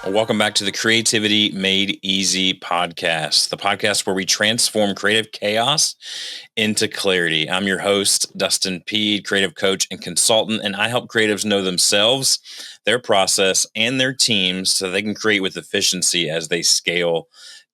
Welcome back to the Creativity Made Easy podcast, the podcast where we transform creative chaos into clarity. I'm your host, Dustin Peed, creative coach and consultant, and I help creatives know themselves, their process, and their teams so they can create with efficiency as they scale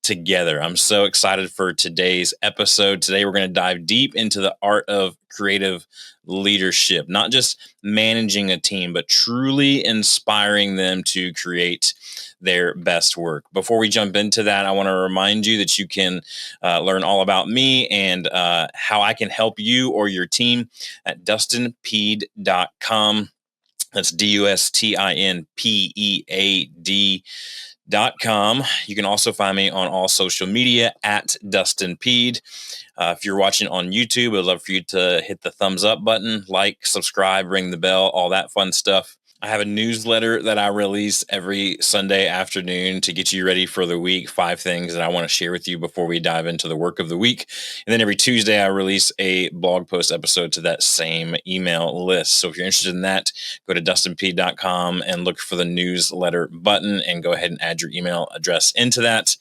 together. I'm so excited for today's episode. Today, we're going to dive deep into the art of creative leadership, not just managing a team, but truly inspiring them to create their best work. Before we jump into that, I want to remind you that you can learn all about me and how I can help you or your team at dustinpeed.com. That's DustinPead.com. You can also find me on all social media at Dustin Peed. If you're watching on YouTube, I'd love for you to hit the thumbs up button, like, subscribe, ring the bell, all that fun stuff. I have a newsletter that I release every Sunday afternoon to get you ready for the week. 5 things that I want to share with you before we dive into the work of the week. And then every Tuesday, I release a blog post episode to that same email list. So if you're interested in that, go to dustinp.com and look for the newsletter button and go ahead and add your email address into that.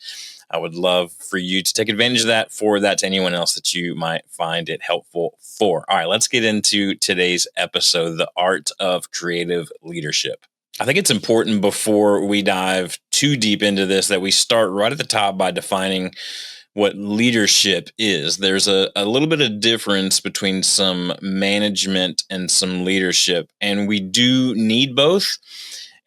I would love for you to take advantage of that, forward that to anyone else that you might find it helpful for. All right, let's get into today's episode, the art of creative leadership. I think it's important before we dive too deep into this that we start right at the top by defining what leadership is. There's a little bit of difference between some management and some leadership, and we do need both.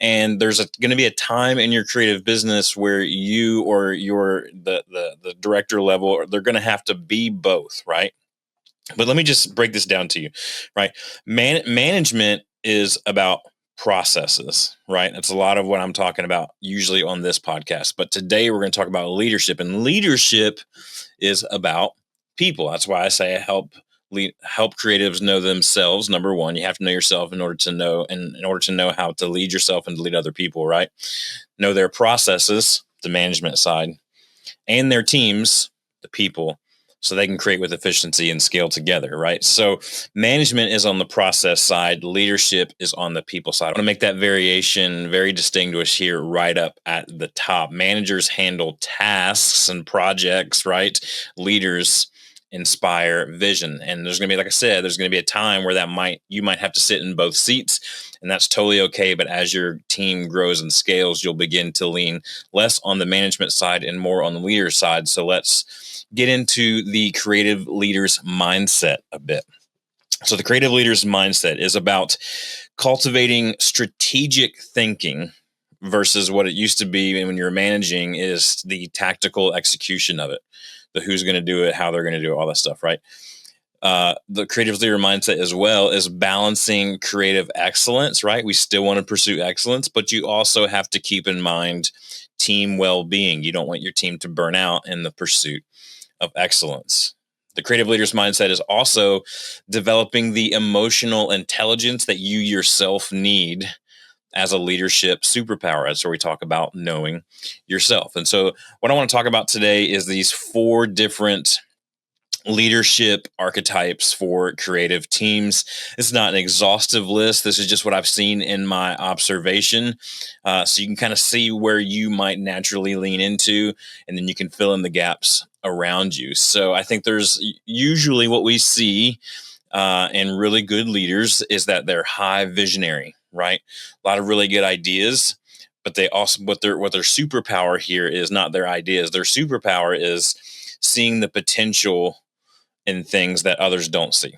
And there's going to be a time in your creative business where you or the director level, they're going to have to be both, right? But let me just break this down to you, right? Management is about processes, right? That's a lot of what I'm talking about usually on this podcast. But today we're going to talk about leadership, and leadership is about people. That's why I say I help creatives know themselves. Number one, you have to know yourself in order to know how to lead yourself and to lead other people, right? Know their processes, the management side, and their teams, the people, so they can create with efficiency and scale together, right? So management is on the process side, leadership is on the people side. I want to make that variation very distinguished here right up at the top. Managers handle tasks and projects, right? Leaders inspire vision. And there's going to be, like I said, there's going to be a time where you might have to sit in both seats, and that's totally okay. But as your team grows and scales, you'll begin to lean less on the management side and more on the leader side. So let's get into the creative leader's mindset a bit. So the creative leader's mindset is about cultivating strategic thinking versus what it used to be when you're managing is the tactical execution of it. The who's going to do it, how they're going to do it, all that stuff, right? The creative leader mindset as well is balancing creative excellence, right? We still want to pursue excellence, but you also have to keep in mind team well-being. You don't want your team to burn out in the pursuit of excellence. The creative leader's mindset is also developing the emotional intelligence that you yourself need as a leadership superpower. That's where we talk about knowing yourself. And so what I want to talk about today is these 4 different leadership archetypes for creative teams. It's not an exhaustive list. This is just what I've seen in my observation. So you can kind of see where you might naturally lean into, and then you can fill in the gaps around you. So I think there's usually what we see in really good leaders is that they're high visionary, right? A lot of really good ideas, but they also what their superpower here is not their ideas. Their superpower is seeing the potential in things that others don't see,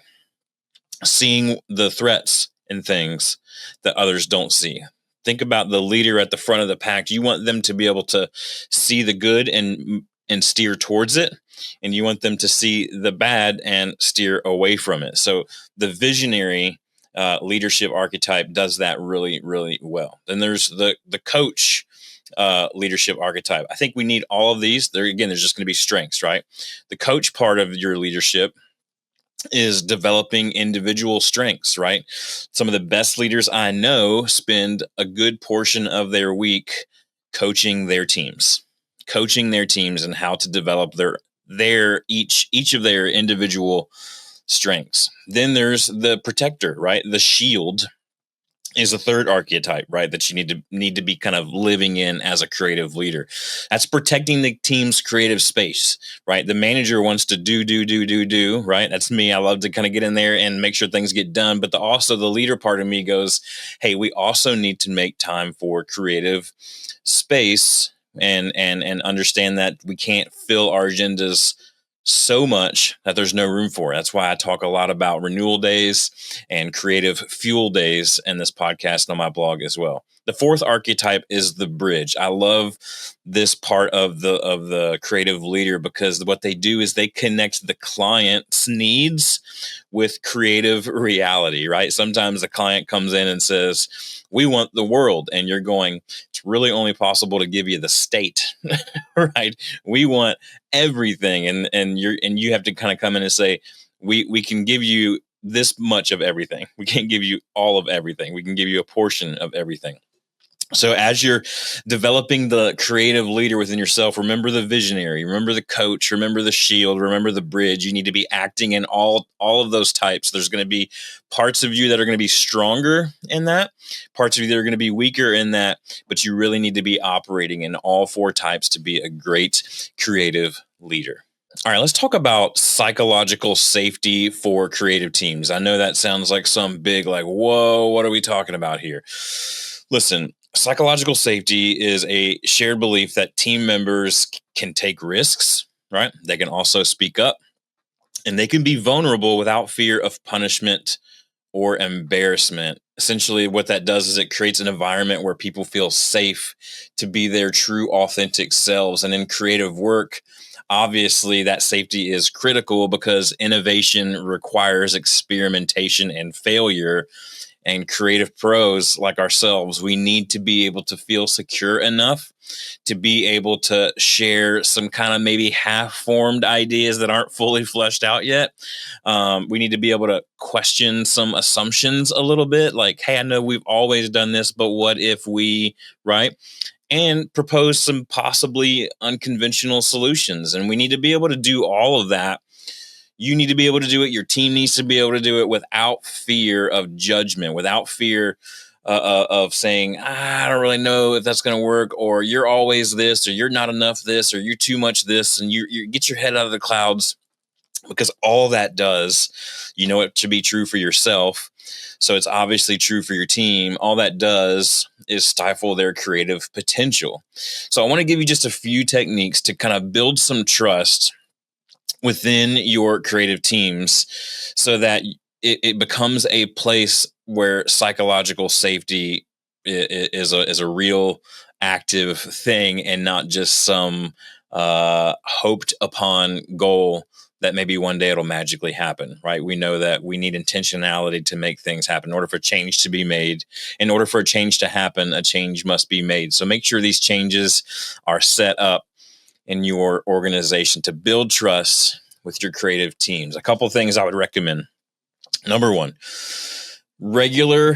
seeing the threats in things that others don't see. Think about the leader at the front of the pack. You want them to be able to see the good and steer towards it, and you want them to see the bad and steer away from it. So the visionary leadership archetype does that really, really well. Then there's the coach leadership archetype. I think we need all of these. There's just going to be strengths, right? The coach part of your leadership is developing individual strengths, right? Some of the best leaders I know spend a good portion of their week coaching their teams and how to develop each of their individual strengths. Then there's the protector, right? The shield is the third archetype, right? That you need to be kind of living in as a creative leader. That's protecting the team's creative space, right? The manager wants to do, right? That's me. I love to kind of get in there and make sure things get done. But also the leader part of me goes, hey, we also need to make time for creative space and understand that we can't fill our agendas so much that there's no room for it. That's why I talk a lot about renewal days and creative fuel days in this podcast and on my blog as well. The fourth archetype is the bridge. I love this part of the creative leader because what they do is they connect the client's needs with creative reality, right? Sometimes the client comes in and says, "We want the world," and you're going, "It's really only possible to give you the state," right? We want everything, and you have to kind of come in and say, we can give you this much of everything. We can't give you all of everything. We can give you a portion of everything. So as you're developing the creative leader within yourself, remember the visionary, remember the coach, remember the shield, remember the bridge. You need to be acting in all of those types. There's going to be parts of you that are going to be stronger in that, parts of you that are going to be weaker in that, but you really need to be operating in all four types to be a great creative leader. All right, let's talk about psychological safety for creative teams. I know that sounds like some big, like, whoa, what are we talking about here? Listen, psychological safety is a shared belief that team members can take risks, right? They can also speak up and they can be vulnerable without fear of punishment or embarrassment. Essentially, what that does is it creates an environment where people feel safe to be their true, authentic selves. And in creative work, obviously, that safety is critical because innovation requires experimentation and failure. And creative pros like ourselves, we need to be able to feel secure enough to be able to share some kind of maybe half-formed ideas that aren't fully fleshed out yet. We need to be able to question some assumptions a little bit, like, hey, I know we've always done this, but what if we, right? And propose some possibly unconventional solutions. And we need to be able to do all of that. You need to be able to do it. Your team needs to be able to do it without fear of judgment, without fear of saying, I don't really know if that's going to work, or you're always this, or you're not enough this, or you're too much this, and you get your head out of the clouds, because all that does, you know, it to be true for yourself. So it's obviously true for your team. All that does is stifle their creative potential. So I want to give you just a few techniques to kind of build some trust within your creative teams so that it becomes a place where psychological safety is a real active thing and not just some hoped upon goal that maybe one day it'll magically happen, right? We know that we need intentionality to make things happen. In order for change to be made, in order for a change to happen, a change must be made. So make sure these changes are set up in your organization to build trust with your creative teams. A couple of things I would recommend. Number one, regular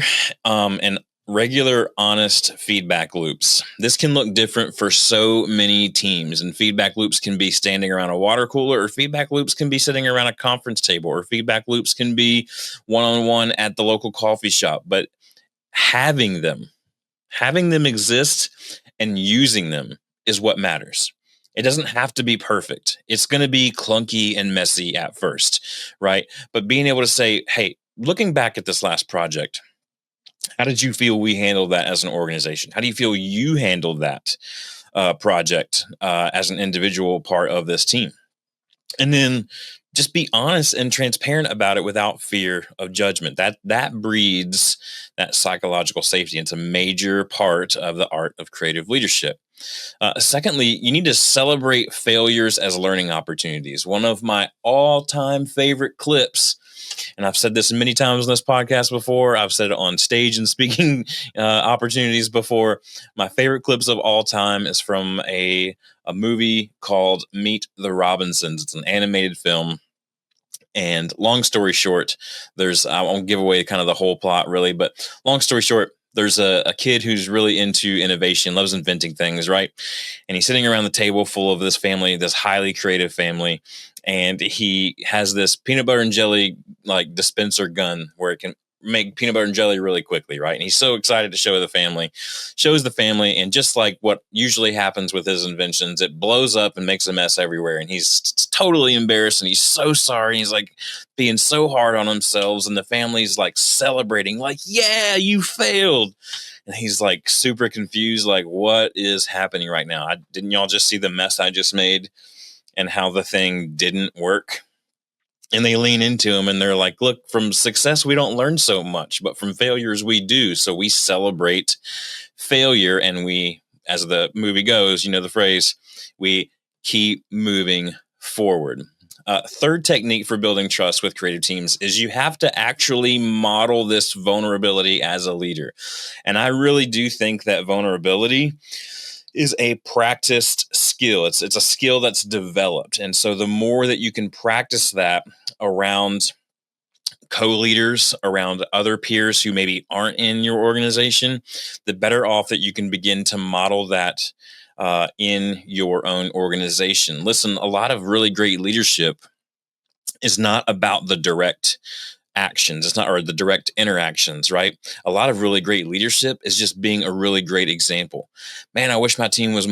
honest feedback loops. This can look different for so many teams, and feedback loops can be standing around a water cooler, or feedback loops can be sitting around a conference table, or feedback loops can be one-on-one at the local coffee shop. But having them exist and using them is what matters. It doesn't have to be perfect. It's going to be clunky and messy at first, right? But being able to say, hey, looking back at this last project, how did you feel we handled that as an organization? How do you feel you handled that project as an individual part of this team? And then just be honest and transparent about it without fear of judgment. That breeds that psychological safety. It's a major part of the art of creative leadership. Secondly, you need to celebrate failures as learning opportunities. One of my all-time favorite clips, and I've said this many times on this podcast before, I've said it on stage and speaking opportunities before. My favorite clips of all time is from a movie called Meet the Robinsons. It's an animated film. And long story short, I won't give away kind of the whole plot really, but long story short, there's a kid who's really into innovation, loves inventing things, right? And he's sitting around the table full of this family, this highly creative family. And he has this peanut butter and jelly like dispenser gun where it can make peanut butter and jelly really quickly, right? And he's so excited to shows the family, and just like what usually happens with his inventions, it blows up and makes a mess everywhere, and he's totally embarrassed, and he's so sorry. He's like being so hard on themselves, and the family's like celebrating, like, yeah, you failed. And he's like super confused, like, what is happening right now? Didn't y'all just see the mess I just made and how the thing didn't work? And they lean into him and they're like, look, from success, we don't learn so much, but from failures, we do. So we celebrate failure, and we, as the movie goes, you know the phrase, we keep moving forward. Third technique for building trust with creative teams is you have to actually model this vulnerability as a leader. And I really do think that vulnerability is a practiced skill. It's a skill that's developed. And so the more that you can practice that around co-leaders, around other peers who maybe aren't in your organization, the better off that you can begin to model that in your own organization. Listen, a lot of really great leadership is not about the direct actions. It's not, or the direct interactions, right? A lot of really great leadership is just being a really great example. Man, I wish my team was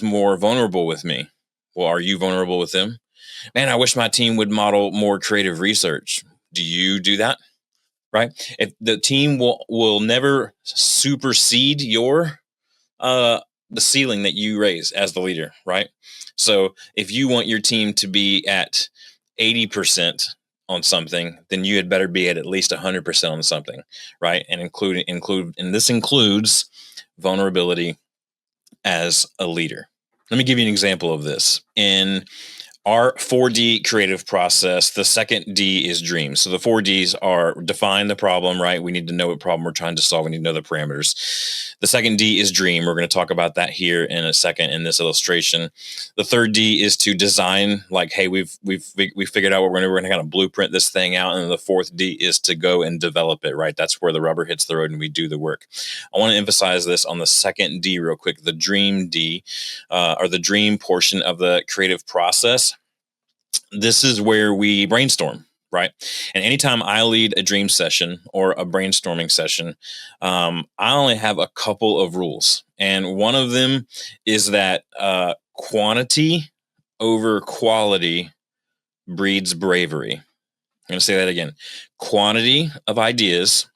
more vulnerable with me. Well, are you vulnerable with them? Man, I wish my team would model more creative research. Do you do that? Right? If the team will never supersede your the ceiling that you raise as the leader, right? So if you want your team to be at 80% on something, then you had better be at least 100% on something, right? And and this includes vulnerability as a leader. Let me give you an example of this. In our 4D creative process, the second D is dream. So the 4Ds are define the problem, right? We need to know what problem we're trying to solve. We need to know the parameters. The second D is dream. We're going to talk about that here in a second in this illustration. The third D is to design, like, hey, we've figured out what we're going to kind of blueprint this thing out. And the fourth D is to go and develop it, right? That's where the rubber hits the road and we do the work. I want to emphasize this on the second D real quick, the dream D, or the dream portion of the creative process. This is where we brainstorm, right? And anytime I lead a dream session or a brainstorming session, I only have a couple of rules. And one of them is that quantity over quality breeds bravery. I'm going to say that again. Quantity of ideas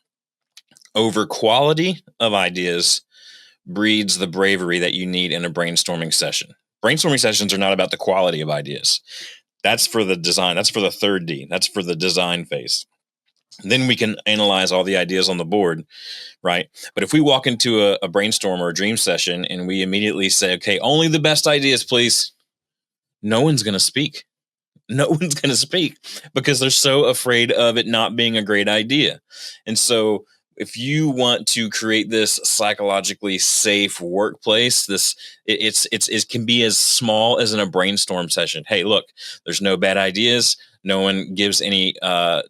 over quality of ideas breeds the bravery that you need in a brainstorming session. Brainstorming sessions are not about the quality of ideas. That's for the design. That's for the third D. That's for the design phase. Then we can analyze all the ideas on the board, right? But if we walk into a brainstorm or a dream session and we immediately say, okay, only the best ideas, please, no one's going to speak. No one's going to speak because they're so afraid of it not being a great idea. And so if you want to create this psychologically safe workplace, it can be as small as in a brainstorm session. Hey, look, there's no bad ideas. No one gives any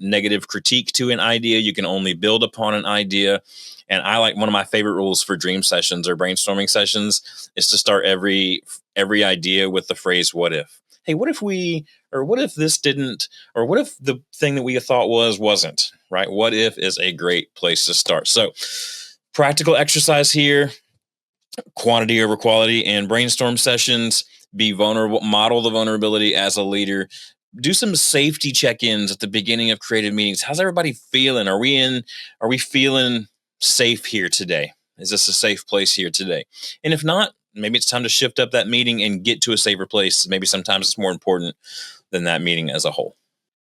negative critique to an idea. You can only build upon an idea. And I like, one of my favorite rules for dream sessions or brainstorming sessions is to start every idea with the phrase, what if? Hey, what if we, or what if this didn't, or what if the thing that we thought wasn't, right? What if is a great place to start. So practical exercise here, quantity over quality and brainstorm sessions, be vulnerable, model the vulnerability as a leader, do some safety check-ins at the beginning of creative meetings. How's everybody feeling? Are we feeling safe here today? Is this a safe place here today? And if not, maybe it's time to shift up that meeting and get to a safer place. Maybe sometimes it's more important than that meeting as a whole.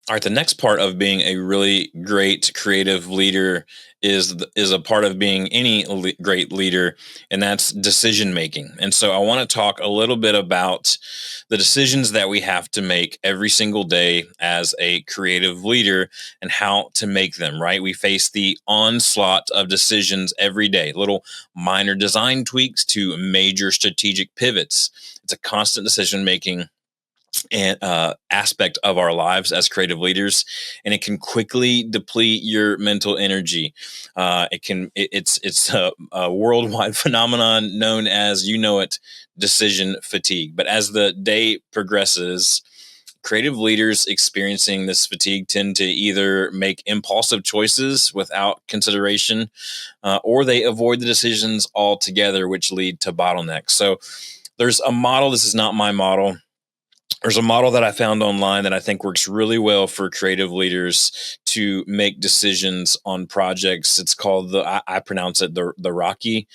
All right, the next part of being a really great creative leader is a part of being any great leader, and that's decision making. And so I want to talk a little bit about the decisions that we have to make every single day as a creative leader and how to make them, right? We face the onslaught of decisions every day, little minor design tweaks to major strategic pivots. It's a constant decision making and aspect of our lives as creative leaders, and it can quickly deplete your mental energy. It's a worldwide phenomenon known as, decision fatigue. But as the day progresses, creative leaders experiencing this fatigue tend to either make impulsive choices without consideration, or they avoid the decisions altogether, which lead to bottlenecks. So there's a model. This is not my model. There's a model that I found online that I think works really well for creative leaders to make decisions on projects. It's called I pronounce it the RACI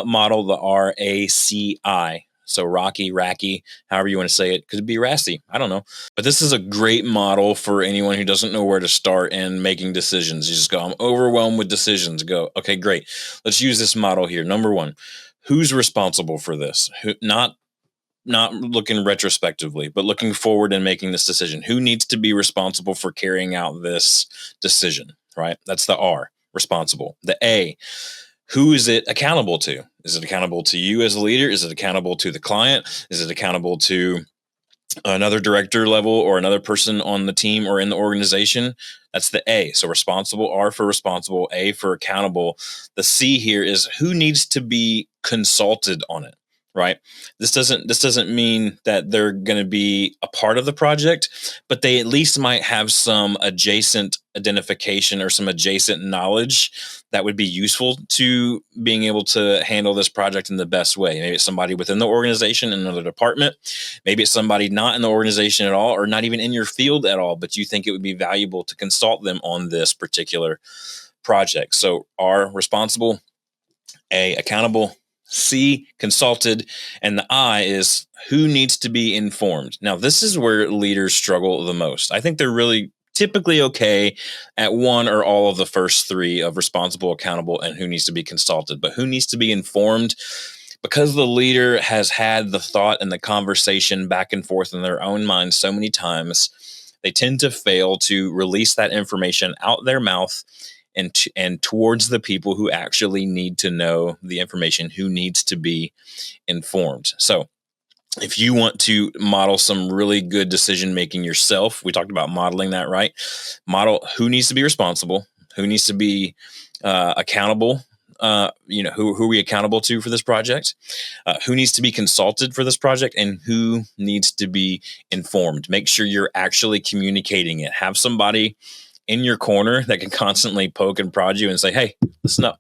model, the RACI. So RACI, however you want to say it. Could be RACI. I don't know. But this is a great model for anyone who doesn't know where to start in making decisions. You just go, I'm overwhelmed with decisions. Go, okay, great. Let's use this model here. Number one, who's responsible for this? Not looking retrospectively, but looking forward and making this decision. Who needs to be responsible for carrying out this decision, right? That's the R, responsible. The A, who is it accountable to? Is it accountable to you as a leader? Is it accountable to the client? Is it accountable to another director level or another person on the team or in the organization? That's the A. So responsible, R for responsible, A for accountable. The C here is who needs to be consulted on it. Right. This doesn't mean that they're going to be a part of the project, but they at least might have some adjacent identification or some adjacent knowledge that would be useful to being able to handle this project in the best way. Maybe it's somebody within the organization in another department. Maybe it's somebody not in the organization at all, or not even in your field at all, but you think it would be valuable to consult them on this particular project. So R, responsible, A, accountable, C, consulted, and the I is who needs to be informed. Now, this is where leaders struggle the most. I think they're really typically okay at one or all of the first three of responsible, accountable, and who needs to be consulted. But who needs to be informed? Because the leader has had the thought and the conversation back and forth in their own mind so many times, they tend to fail to release that information out their mouth and towards the people who actually need to know the information, who needs to be informed. So if you want to model some really good decision making yourself, we talked about modeling that, right? Model who needs to be responsible, who needs to be accountable. Who are we accountable to for this project? Who needs to be consulted for this project, and who needs to be informed? Make sure you're actually communicating it. Have somebody in your corner that can constantly poke and prod you and say, hey, listen up.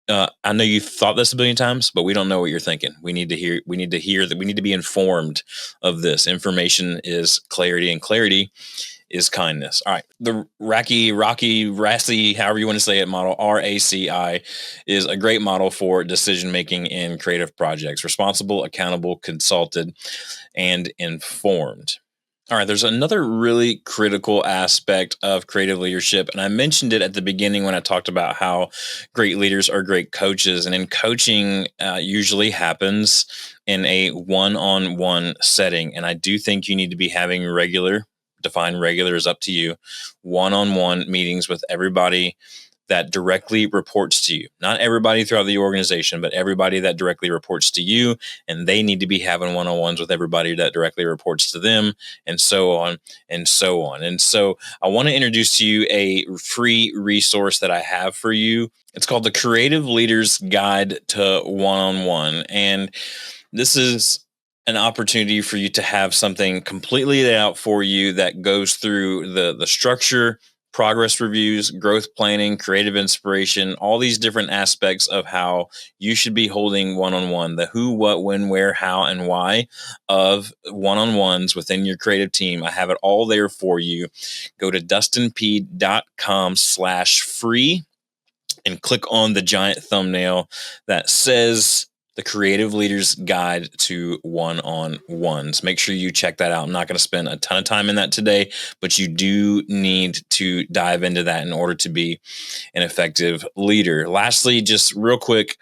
I know you've thought this a billion times, but we don't know what you're thinking. We need to hear that. We need to be informed of this. Information is clarity, and clarity is kindness. All right. The RACI, however you want to say it, model, RACI, is a great model for decision making in creative projects. Responsible, accountable, consulted, and informed. All right, there's another really critical aspect of creative leadership, and I mentioned it at the beginning when I talked about how great leaders are great coaches. And in coaching, usually happens in a one-on-one setting, and I do think you need to be having define regular is up to you, one-on-one meetings with everybody that directly reports to you. Not everybody throughout the organization, but everybody that directly reports to you, and they need to be having one-on-ones with everybody that directly reports to them, and so on and so on. And so I want to introduce to you a free resource that I have for you. It's called the Creative Leader's Guide to One-on-One. And this is an opportunity for you to have something completely laid out for you that goes through the structure, progress reviews, growth planning, creative inspiration, all these different aspects of how you should be holding one-on-one, the who, what, when, where, how, and why of one-on-ones within your creative team. I have it all there for you. Go to dustinpeed.com/free and click on the giant thumbnail that says the Creative Leader's Guide to One-on-Ones. Make sure you check that out. I'm not going to spend a ton of time in that today, but you do need to dive into that in order to be an effective leader. Lastly, just real quick,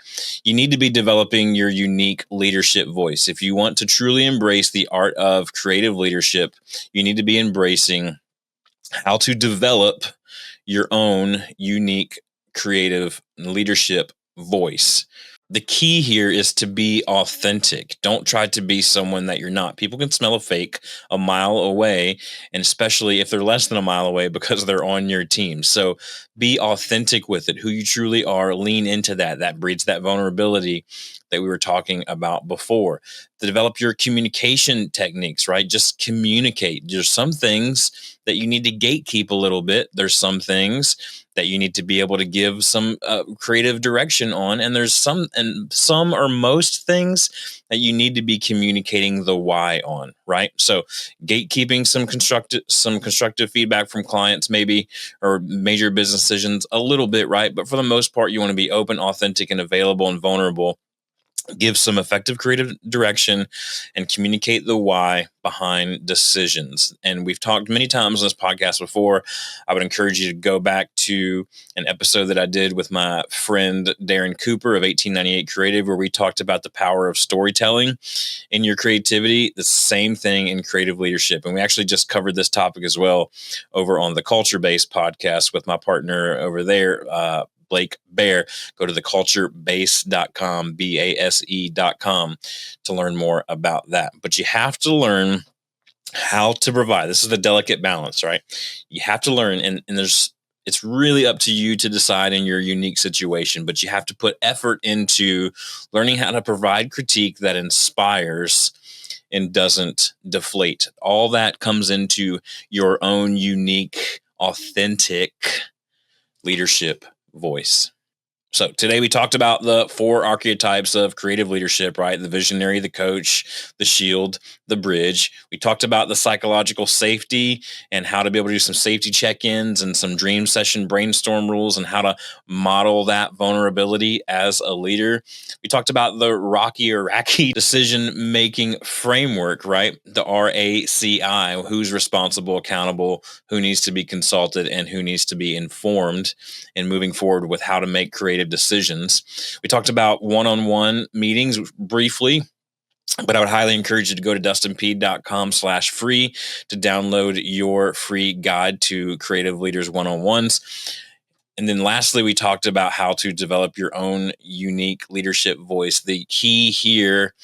you need to be developing your unique leadership voice. If you want to truly embrace the art of creative leadership, you need to be embracing how to develop your own unique creative leadership voice. The key here is to be authentic. Don't try to be someone that you're not. People can smell a fake a mile away, and especially if they're less than a mile away because they're on your team. So be authentic with it, who you truly are. Lean into that. That breeds that vulnerability that we were talking about before. To develop your communication techniques, right? Just communicate. There's some things that you need to gatekeep a little bit. There's some things that you need to be able to give some creative direction on. And there's some or most things that you need to be communicating the why on, right? So gatekeeping some constructive feedback from clients, maybe, or major business decisions a little bit, right? But for the most part, you want to be open, authentic, and available and vulnerable. Give some effective creative direction and communicate the why behind decisions. And we've talked many times on this podcast before. I would encourage you to go back to an episode that I did with my friend Darren Cooper of 1898 Creative, where we talked about the power of storytelling in your creativity. The same thing in creative leadership. And we actually just covered this topic as well over on the Culture Based podcast with my partner over there, Blake Bear. Go to theculturebase.com, BASE.com, to learn more about that. But you have to learn how to provide. This is the delicate balance, right? You have to learn, and it's really up to you to decide in your unique situation, but you have to put effort into learning how to provide critique that inspires and doesn't deflate. All that comes into your own unique, authentic leadership voice. So today we talked about the 4 archetypes of creative leadership, right? The visionary, the coach, the shield, the bridge. We talked about the psychological safety and how to be able to do some safety check-ins and some dream session brainstorm rules and how to model that vulnerability as a leader. We talked about the RACI decision-making framework, right? The RACI, who's responsible, accountable, who needs to be consulted, and who needs to be informed in moving forward with how to make creative decisions. We talked about one-on-one meetings briefly, but I would highly encourage you to go to dustinpeed.com/free to download your free guide to creative leaders one-on-ones. And then lastly, we talked about how to develop your own unique leadership voice. The key here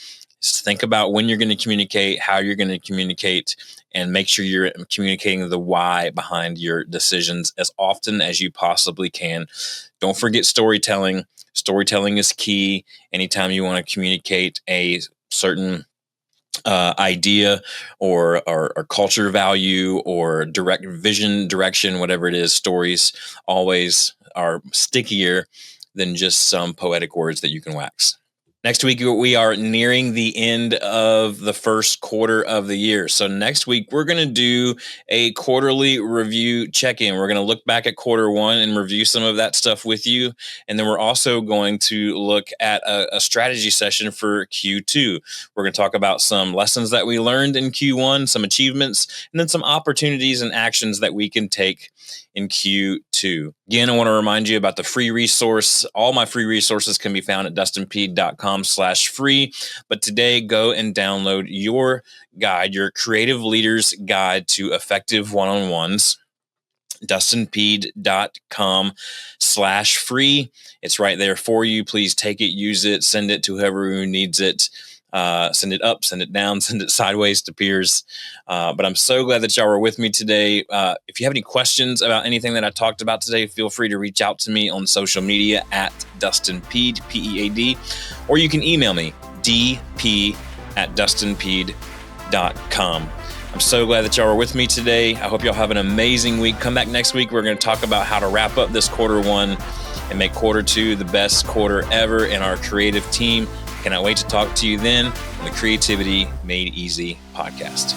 is to think about when you're going to communicate, how you're going to communicate, and make sure you're communicating the why behind your decisions as often as you possibly can. Don't forget storytelling. Storytelling is key. Anytime you want to communicate a certain idea or culture value or direct vision, direction, whatever it is, stories always are stickier than just some poetic words that you can wax. Next week, we are nearing the end of the first quarter of the year. So next week, we're going to do a quarterly review check-in. We're going to look back at quarter one and review some of that stuff with you. And then we're also going to look at a strategy session for Q2. We're going to talk about some lessons that we learned in Q1, some achievements, and then some opportunities and actions that we can take in Q2. Again, I want to remind you about the free resource. All my free resources can be found at dustinpeed.com/free. But today, go and download your guide, your creative leader's guide to effective one-on-ones. dustinpeed.com/free. It's right there for you. Please take it, use it, send it to whoever who needs it. Send it up, send it down, send it sideways to peers. But I'm so glad that y'all were with me today. If you have any questions about anything that I talked about today, feel free to reach out to me on social media at DustinPeed, P-E-A-D, or you can email me, dp@dustinpeed.com. I'm so glad that y'all were with me today. I hope y'all have an amazing week. Come back next week. We're going to talk about how to wrap up this quarter one and make quarter two the best quarter ever in our creative team. Cannot wait to talk to you then on the Creativity Made Easy podcast.